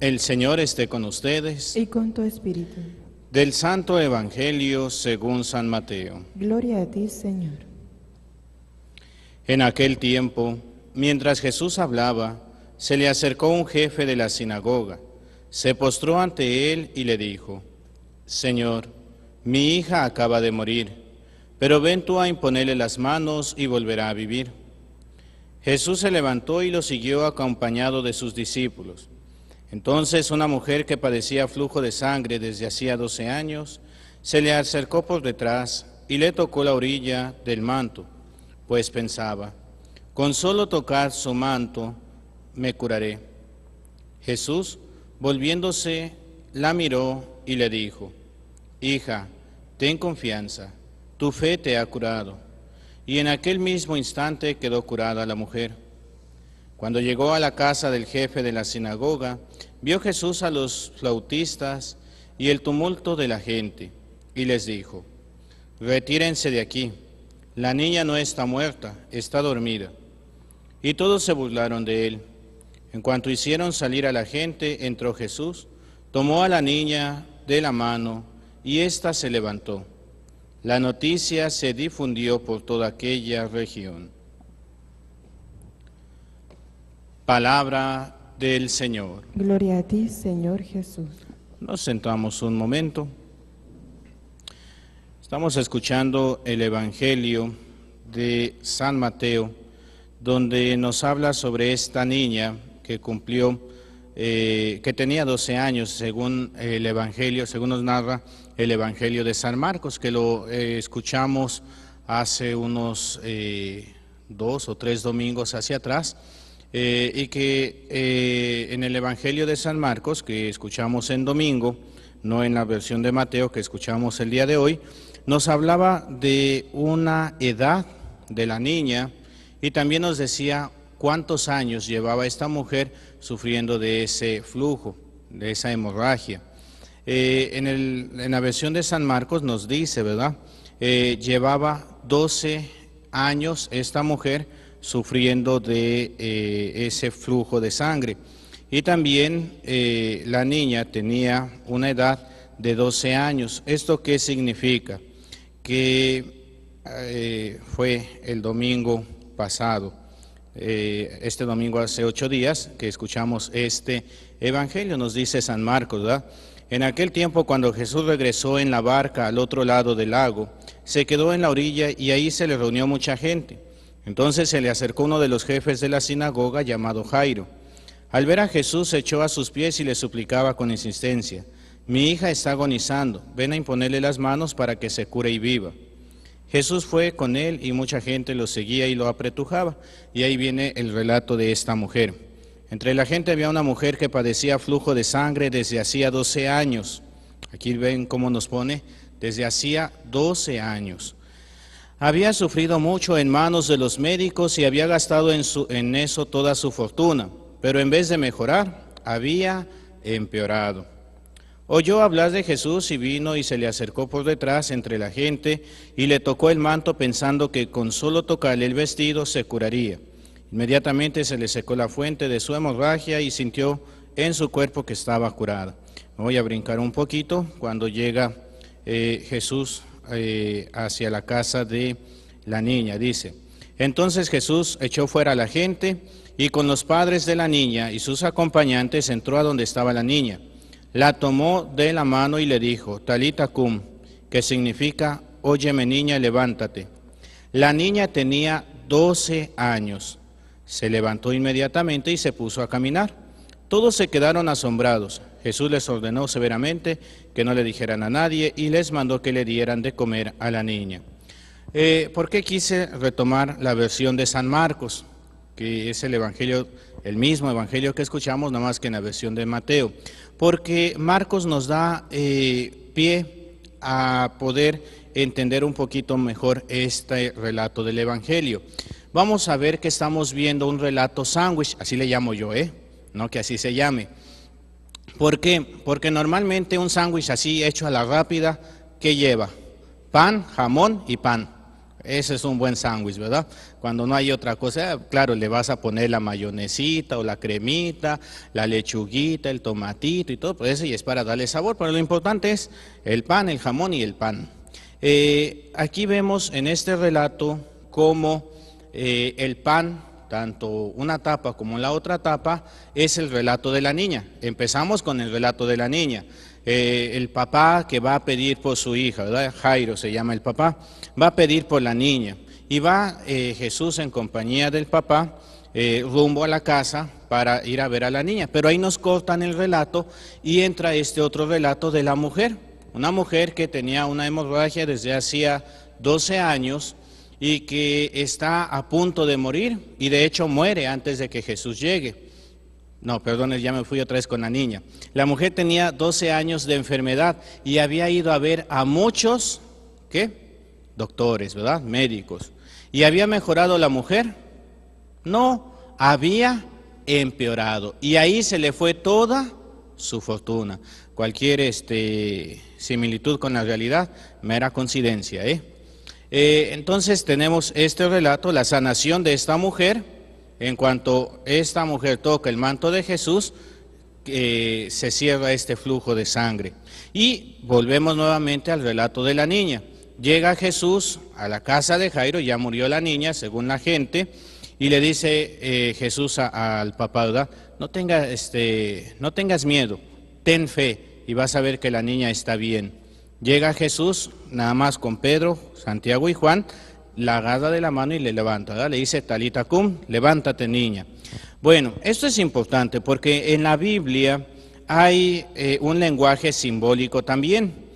El Señor esté con ustedes. Y con tu espíritu. Del Santo Evangelio según San Mateo. Gloria a ti, Señor. En aquel tiempo, mientras Jesús hablaba, se le acercó un jefe de la sinagoga, se postró ante él y le dijo: Señor, mi hija acaba de morir, pero ven tú a imponerle las manos y volverá a vivir. Jesús se levantó y lo siguió acompañado de sus discípulos. Entonces una mujer que padecía flujo de sangre desde hacía 12 años, se le acercó por detrás y le tocó la orilla del manto, pues pensaba: con solo tocar su manto me curaré. Jesús, volviéndose, la miró y le dijo: Hija, ten confianza, tu fe te ha curado. Y en aquel mismo instante quedó curada la mujer. Cuando llegó a la casa del jefe de la sinagoga, vio Jesús a los flautistas y el tumulto de la gente, y les dijo: Retírense de aquí, la niña no está muerta, está dormida. Y todos se burlaron de él. En cuanto hicieron salir a la gente, entró Jesús, tomó a la niña de la mano, y ésta se levantó. La noticia se difundió por toda aquella región. Palabra del Señor. Gloria a ti, Señor Jesús. Nos sentamos un momento. Estamos escuchando el Evangelio de San Mateo, donde nos habla sobre esta niña que cumplió, que tenía 12 años, según el Evangelio, según nos narra el Evangelio de San Marcos, que lo escuchamos hace unos 2 o 3 domingos hacia atrás. Y que en el Evangelio de San Marcos, que escuchamos en domingo, no en la versión de Mateo que escuchamos el día de hoy, nos hablaba de una edad de la niña y también nos decía cuántos años llevaba esta mujer sufriendo de ese flujo, de esa hemorragia. En la versión de San Marcos nos dice, ¿verdad? Llevaba 12 años esta mujer sufriendo de ese flujo de sangre. Y también la niña tenía una edad de 12 años. ¿Esto qué significa? Que fue el domingo pasado, este domingo hace 8 días que escuchamos este Evangelio, nos dice San Marcos, ¿verdad? En aquel tiempo, cuando Jesús regresó en la barca al otro lado del lago, se quedó en la orilla y ahí se le reunió mucha gente. Entonces se le acercó uno de los jefes de la sinagoga llamado Jairo. Al ver a Jesús se echó a sus pies y le suplicaba con insistencia: mi hija está agonizando, ven a imponerle las manos para que se cure y viva. Jesús fue con él y mucha gente lo seguía y lo apretujaba. Y ahí viene el relato de esta mujer. Entre la gente había una mujer que padecía flujo de sangre desde hacía 12 años. Aquí ven cómo nos pone, desde hacía 12 años. Había sufrido mucho en manos de los médicos y había gastado en eso toda su fortuna, pero en vez de mejorar, había empeorado. Oyó hablar de Jesús y vino y se le acercó por detrás entre la gente y le tocó el manto pensando que con solo tocarle el vestido se curaría. Inmediatamente se le secó la fuente de su hemorragia y sintió en su cuerpo que estaba curada. Me voy a brincar un poquito cuando llega Jesús hacia la casa de la niña, dice: entonces Jesús echó fuera a la gente y con los padres de la niña y sus acompañantes entró a donde estaba la niña. La tomó de la mano y le dijo: Talita cum, que significa: óyeme niña, levántate. La niña tenía 12 años. Se levantó inmediatamente y se puso a caminar. Todos se quedaron asombrados. Jesús les ordenó severamente que no le dijeran a nadie y les mandó que le dieran de comer a la niña. ¿Por qué quise retomar la versión de San Marcos? Que es el evangelio, el mismo evangelio que escuchamos, nada más que en la versión de Mateo. Porque Marcos nos da pie a poder entender un poquito mejor este relato del evangelio. Vamos a ver que estamos viendo un relato sándwich, así le llamo yo, no que así se llame. ¿Por qué? Porque normalmente un sándwich así hecho a la rápida, ¿qué lleva? Pan, jamón y pan. ese es un buen sándwich, ¿verdad? Cuando no hay otra cosa, claro, le vas a poner la mayonesita o la cremita, la lechuguita, el tomatito y todo, pues eso y es para darle sabor, pero lo importante es el pan, el jamón y el pan. Aquí vemos en este relato cómo el pan, tanto una tapa como la otra tapa, es el relato de la niña. Empezamos con el relato de la niña. El papá que va a pedir por su hija, ¿verdad? Jairo se llama el papá, va a pedir por la niña. Y va Jesús en compañía del papá rumbo a la casa para ir a ver a la niña. Pero ahí nos cortan el relato y entra este otro relato de la mujer. Una mujer que tenía una hemorragia desde hacía 12 años y que está a punto de morir y de hecho muere antes de que Jesús llegue. No, perdón, ya me fui otra vez con la niña. La mujer tenía 12 años de enfermedad y había ido a ver a muchos, ¿qué? Doctores, ¿verdad? Médicos. ¿Y había mejorado la mujer? No, había empeorado. Y ahí se le fue toda su fortuna. Cualquier similitud con la realidad, mera coincidencia, entonces tenemos este relato, la sanación de esta mujer. En cuanto esta mujer toca el manto de Jesús, se cierra este flujo de sangre. Y volvemos nuevamente al relato de la niña. Llega Jesús a la casa de Jairo, ya murió la niña, según la gente, y le dice Jesús al papá, ¿verdad? No tengas miedo, ten fe y vas a ver que la niña está bien. Llega Jesús, nada más con Pedro, Santiago y Juan, la agarra de la mano y le levanta, ¿verdad? Le dice, Talita cum, levántate niña. Bueno, esto es importante porque en la Biblia hay un lenguaje simbólico también.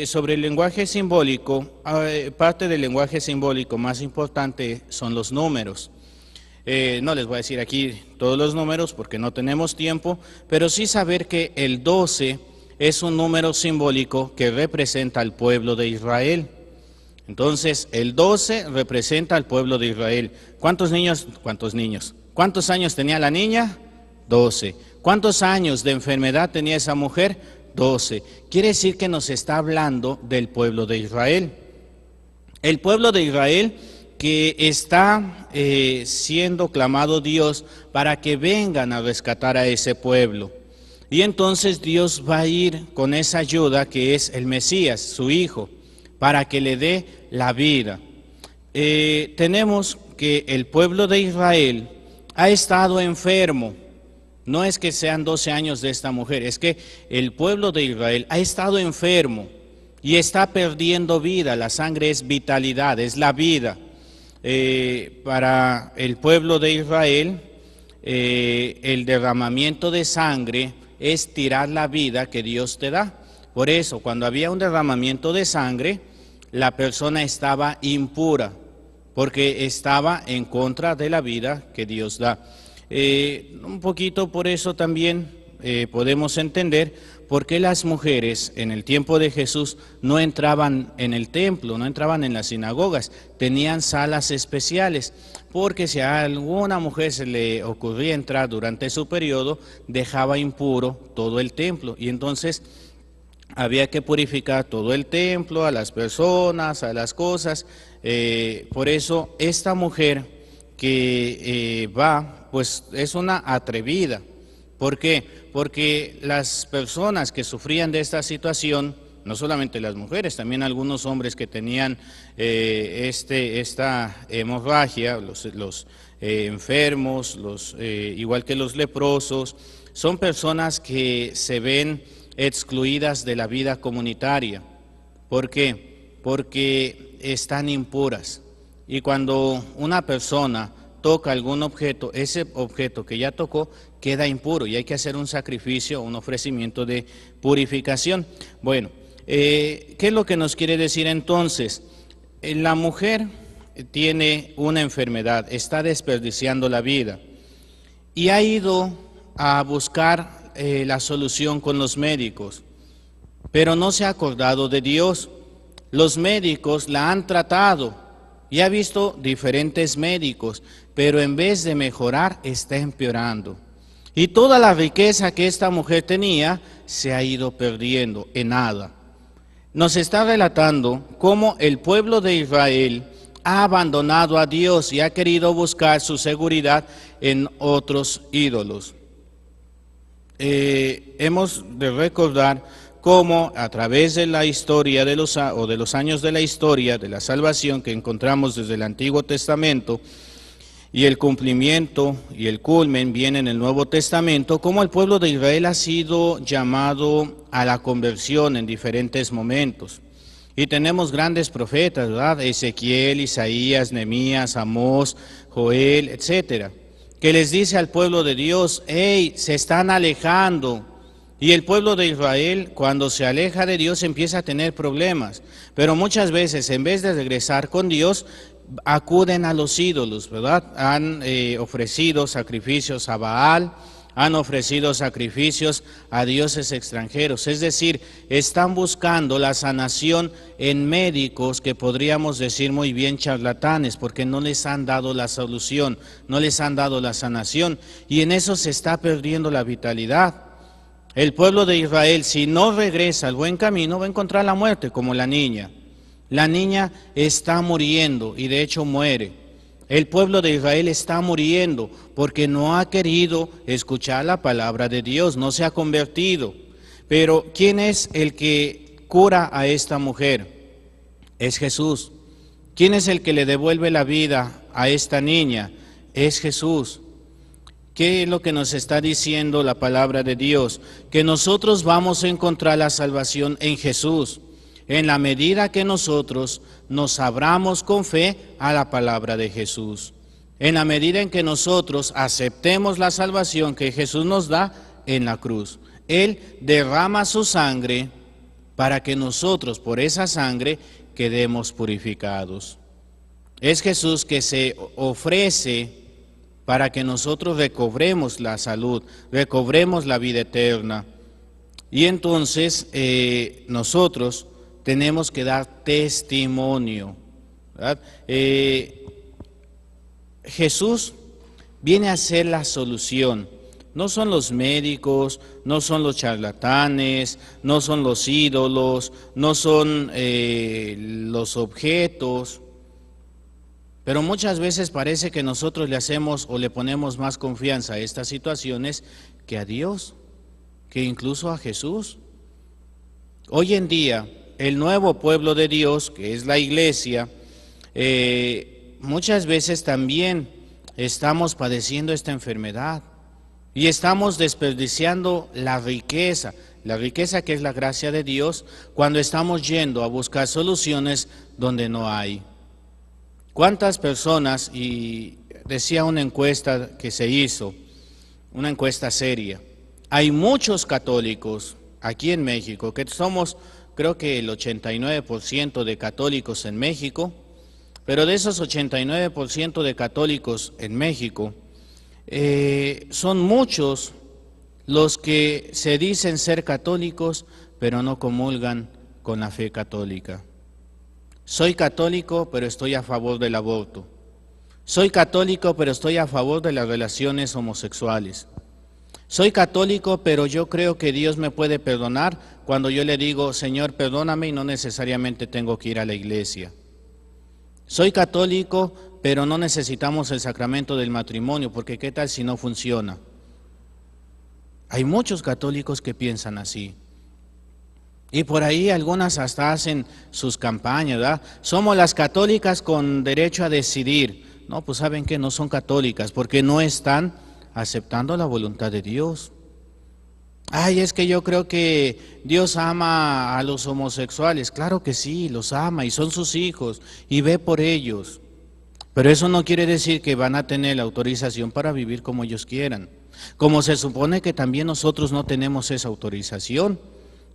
Sobre el lenguaje simbólico, parte del lenguaje simbólico más importante son los números. No les voy a decir aquí todos los números porque no tenemos tiempo, pero sí saber que el 12 es un número simbólico que representa al pueblo de Israel. Entonces, el 12 representa al pueblo de Israel. ¿Cuántos niños? ¿Cuántos años tenía la niña? 12. ¿Cuántos años de enfermedad tenía esa mujer? 12. Quiere decir que nos está hablando del pueblo de Israel. El pueblo de Israel que está siendo clamado Dios para que vengan a rescatar a ese pueblo. Y entonces Dios va a ir con esa ayuda que es el Mesías, su hijo, para que le dé la vida. Tenemos que el pueblo de Israel ha estado enfermo. No es que sean 12 años de esta mujer, es que el pueblo de Israel ha estado enfermo y está perdiendo vida. La sangre es vitalidad, es la vida. Para el pueblo de Israel, el derramamiento de sangre es tirar la vida que Dios te da. Por eso, cuando había un derramamiento de sangre, la persona estaba impura, porque estaba en contra de la vida que Dios da. Un poquito por eso también podemos entender por qué las mujeres en el tiempo de Jesús no entraban en el templo, no entraban en las sinagogas, tenían salas especiales, porque si a alguna mujer se le ocurría entrar durante su periodo, dejaba impuro todo el templo, y entonces había que purificar todo el templo, a las personas, a las cosas. Por eso esta mujer que va, pues es una atrevida. ¿Por qué? Porque las personas que sufrían de esta situación, no solamente las mujeres, también algunos hombres que tenían esta hemorragia, los enfermos, igual que los leprosos, son personas que se ven excluidas de la vida comunitaria. ¿Por qué? Porque están impuras. Y cuando una persona toca algún objeto, ese objeto que ya tocó queda impuro y hay que hacer un sacrificio, un ofrecimiento de purificación. Bueno, ¿qué es lo que nos quiere decir entonces? La mujer tiene una enfermedad, está desperdiciando la vida y ha ido a buscar la solución con los médicos, pero no se ha acordado de Dios. Los médicos la han tratado y ha visto diferentes médicos, pero en vez de mejorar está empeorando. Y toda la riqueza que esta mujer tenía se ha ido perdiendo en nada. Nos está relatando cómo el pueblo de Israel ha abandonado a Dios y ha querido buscar su seguridad en otros ídolos. Hemos de recordar cómo a través de la historia de los años de la historia de la salvación que encontramos desde el Antiguo Testamento y el cumplimiento y el culmen viene en el Nuevo Testamento, cómo el pueblo de Israel ha sido llamado a la conversión en diferentes momentos. Y tenemos grandes profetas, ¿verdad? Ezequiel, Isaías, Nehemías, Amós, Joel, etcétera, que les dice al pueblo de Dios: hey, se están alejando. Y el pueblo de Israel, cuando se aleja de Dios, empieza a tener problemas. Pero muchas veces, en vez de regresar con Dios, acuden a los ídolos, ¿verdad? Han ofrecido sacrificios a Baal, han ofrecido sacrificios a dioses extranjeros. Es decir, están buscando la sanación en médicos que podríamos decir muy bien charlatanes, porque no les han dado la solución, no les han dado la sanación, y en eso se está perdiendo la vitalidad. El pueblo de Israel, si no regresa al buen camino, va a encontrar la muerte, como la niña. La niña está muriendo y de hecho muere. El pueblo de Israel está muriendo porque no ha querido escuchar la palabra de Dios, no se ha convertido. Pero ¿quién es el que cura a esta mujer? Es Jesús. ¿Quién es el que le devuelve la vida a esta niña? Es Jesús. ¿Qué es lo que nos está diciendo la palabra de Dios? Que nosotros vamos a encontrar la salvación en Jesús, en la medida que nosotros nos abramos con fe a la palabra de Jesús, en la medida en que nosotros aceptemos la salvación que Jesús nos da en la cruz. Él derrama su sangre para que nosotros por esa sangre quedemos purificados. Es Jesús que se ofrece para que nosotros recobremos la salud, recobremos la vida eterna. Y entonces nosotros tenemos que dar testimonio, ¿verdad? Jesús viene a ser la solución. No son los médicos, no son los charlatanes, no son los ídolos, no son los objetos. Pero muchas veces parece que nosotros le hacemos o le ponemos más confianza a estas situaciones que a Dios, que incluso a Jesús. Hoy en día, el nuevo pueblo de Dios, que es la iglesia, muchas veces también estamos padeciendo esta enfermedad y estamos desperdiciando la riqueza que es la gracia de Dios, cuando estamos yendo a buscar soluciones donde no hay. ¿Cuántas personas, y decía una encuesta que se hizo, una encuesta seria, hay muchos católicos aquí en México, que somos creo que el 89% de católicos en México, pero de esos 89% de católicos en México, son muchos los que se dicen ser católicos, pero no comulgan con la fe católica. Soy católico, pero estoy a favor del aborto. Soy católico, pero estoy a favor de las relaciones homosexuales. Soy católico, pero yo creo que Dios me puede perdonar cuando yo le digo: Señor, perdóname, y no necesariamente tengo que ir a la iglesia. Soy católico, pero no necesitamos el sacramento del matrimonio, porque ¿qué tal si no funciona? Hay muchos católicos que piensan así. Y por ahí algunas hasta hacen sus campañas, ¿verdad? Somos las católicas con derecho a decidir. No, pues ¿saben qué? No son católicas, porque no están aceptando la voluntad de Dios. Ay, es que yo creo que Dios ama a los homosexuales. Claro que sí, los ama y son sus hijos y ve por ellos. Pero eso no quiere decir que van a tener la autorización para vivir como ellos quieran. Como se supone que también nosotros no tenemos esa autorización.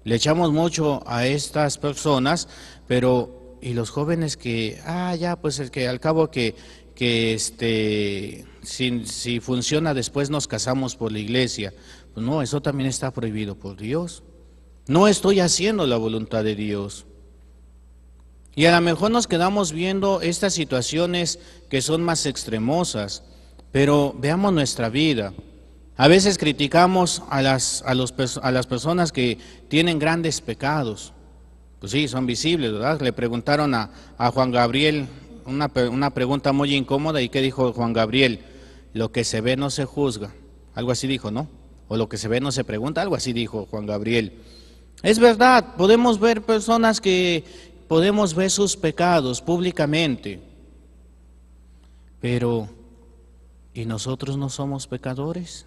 Le echamos mucho a estas personas, pero ¿y los jóvenes que, ya, pues el que al cabo que si funciona después nos casamos por la iglesia? Pues no, eso también está prohibido por Dios. No estoy haciendo la voluntad de Dios. Y a lo mejor nos quedamos viendo estas situaciones que son más extremosas, pero veamos nuestra vida. A veces criticamos a las personas que tienen grandes pecados. Pues sí, son visibles, ¿verdad? Le preguntaron a Juan Gabriel, una pregunta muy incómoda. ¿Y qué dijo Juan Gabriel? Lo que se ve no se juzga. Algo así dijo, ¿no? O lo que se ve no se pregunta, algo así dijo Juan Gabriel. Es verdad, podemos ver personas que podemos ver sus pecados públicamente, pero ¿y nosotros no somos pecadores?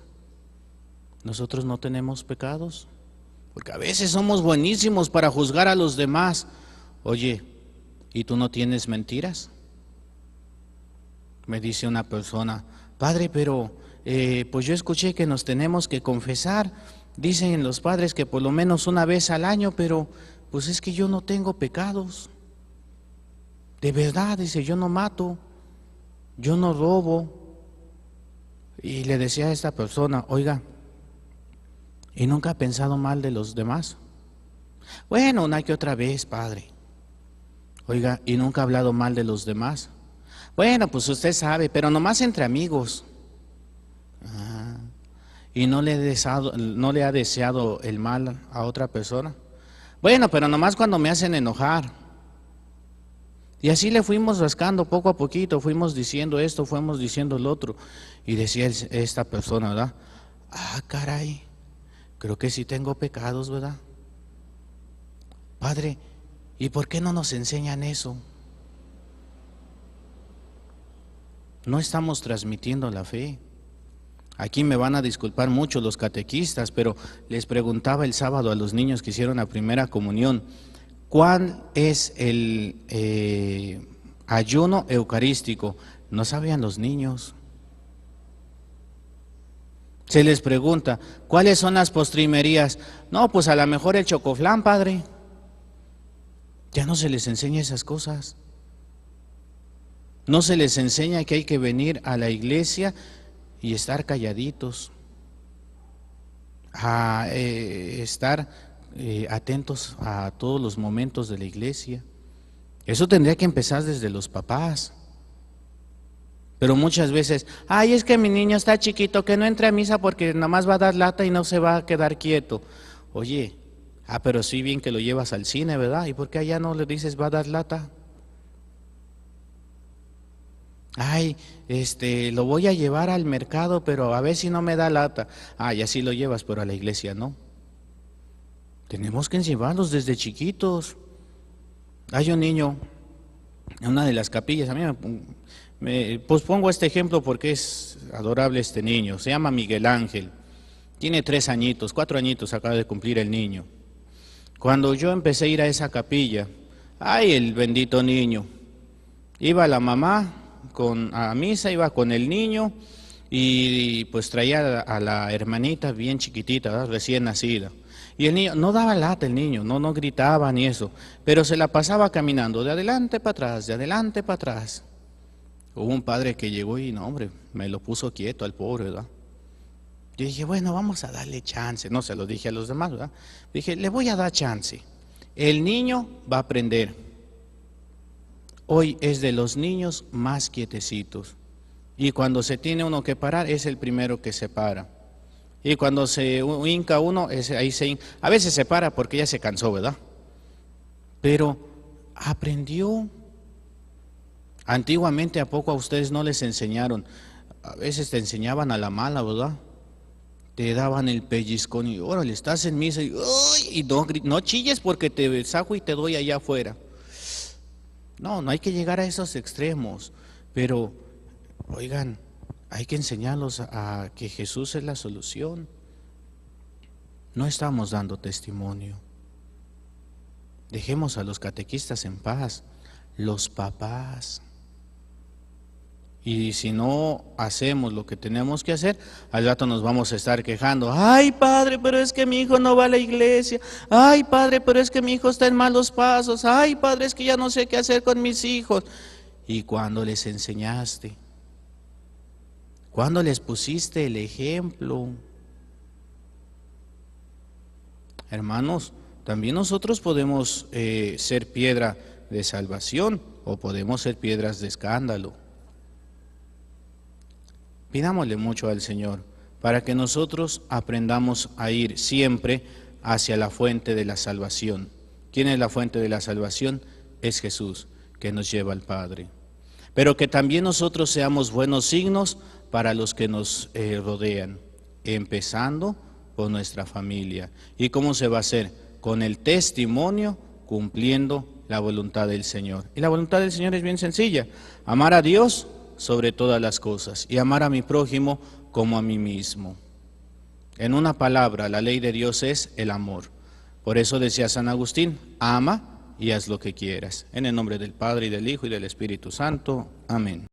¿Nosotros no tenemos pecados? Porque a veces somos buenísimos para juzgar a los demás. Oye, ¿y tú no tienes mentiras? Me dice una persona, padre, pero pues yo escuché que nos tenemos que confesar. Dicen los padres que por lo menos una vez al año, pero pues es que yo no tengo pecados. De verdad, dice, yo no mato, yo no robo. Y le decía a esta persona, oiga, ¿y nunca ha pensado mal de los demás? Bueno, una que otra vez, padre. Oiga, ¿y nunca ha hablado mal de los demás? Bueno, pues usted sabe, pero nomás entre amigos. ¿Y no le ha deseado el mal a otra persona? Bueno, pero nomás cuando me hacen enojar. Y así le fuimos rascando poco a poquito, fuimos diciendo esto, fuimos diciendo lo otro. Y decía esta persona, ¿verdad? Ah, caray, creo que sí tengo pecados, ¿verdad? Padre, ¿y por qué no nos enseñan eso? No estamos transmitiendo la fe. Aquí me van a disculpar mucho los catequistas, pero les preguntaba el sábado a los niños que hicieron la primera comunión, ¿cuál es el ayuno eucarístico? No sabían los niños. Se les pregunta, ¿cuáles son las postrimerías? No, pues a lo mejor el chocoflán, padre. Ya no se les enseña esas cosas. No se les enseña que hay que venir a la iglesia y estar calladitos, a estar atentos a todos los momentos de la iglesia. Eso tendría que empezar desde los papás. Pero muchas veces, ay, es que mi niño está chiquito, que no entre a misa porque nada más va a dar lata y no se va a quedar quieto. Oye, pero sí bien que lo llevas al cine, ¿verdad? ¿Y por qué allá no le dices va a dar lata? Ay, lo voy a llevar al mercado, pero a ver si no me da lata. Y así lo llevas, pero a la iglesia no. Tenemos que llevarlos desde chiquitos. Hay un niño en una de las capillas, a mí pues pongo este ejemplo porque es adorable este niño, se llama Miguel Ángel, tiene 3 añitos, 4 añitos acaba de cumplir el niño. Cuando yo empecé a ir a esa capilla, ay, el bendito niño, iba la mamá a misa, iba con el niño y pues traía a la hermanita bien chiquitita, ¿verdad? Recién nacida. Y el niño, no daba lata el niño, no gritaba ni eso, pero se la pasaba caminando de adelante para atrás, de adelante para atrás. Hubo un padre que llegó y no, hombre, me lo puso quieto al pobre, ¿verdad? Yo dije, bueno, vamos a darle chance, no se lo dije a los demás, ¿verdad? Dije, le voy a dar chance, el niño va a aprender. Hoy es de los niños más quietecitos y cuando se tiene uno que parar es el primero que se para. Y cuando se hinca uno, a veces se para porque ya se cansó, ¿verdad? Pero aprendió. Antiguamente, ¿a poco a ustedes no les enseñaron? A veces te enseñaban a la mala, ¿verdad? Te daban el pellizcón y órale, estás en misa y no chilles porque te saco y te doy allá afuera. No hay que llegar a esos extremos, pero oigan, hay que enseñarlos a que Jesús es la solución. No estamos dando testimonio. Dejemos a los catequistas en paz, los papás. Y si no hacemos lo que tenemos que hacer, al rato nos vamos a estar quejando. Ay, padre, pero es que mi hijo no va a la iglesia. Ay, padre, pero es que mi hijo está en malos pasos. Ay, padre, es que ya no sé qué hacer con mis hijos. ¿Y cuándo les enseñaste? ¿Cuándo les pusiste el ejemplo? Hermanos, también nosotros podemos ser piedra de salvación o podemos ser piedras de escándalo. Pidámosle mucho al Señor para que nosotros aprendamos a ir siempre hacia la fuente de la salvación. ¿Quién es la fuente de la salvación? Es Jesús, que nos lleva al Padre. pero que también nosotros seamos buenos signos para los que nos rodean, empezando por nuestra familia. ¿Y cómo se va a hacer? Con el testimonio, cumpliendo la voluntad del Señor. Y la voluntad del Señor es bien sencilla: amar a Dios sobre todas las cosas y amar a mi prójimo como a mí mismo. En una palabra, la ley de Dios es el amor. Por eso decía San Agustín: ama y haz lo que quieras. En el nombre del Padre, y del Hijo, y del Espíritu Santo. Amén.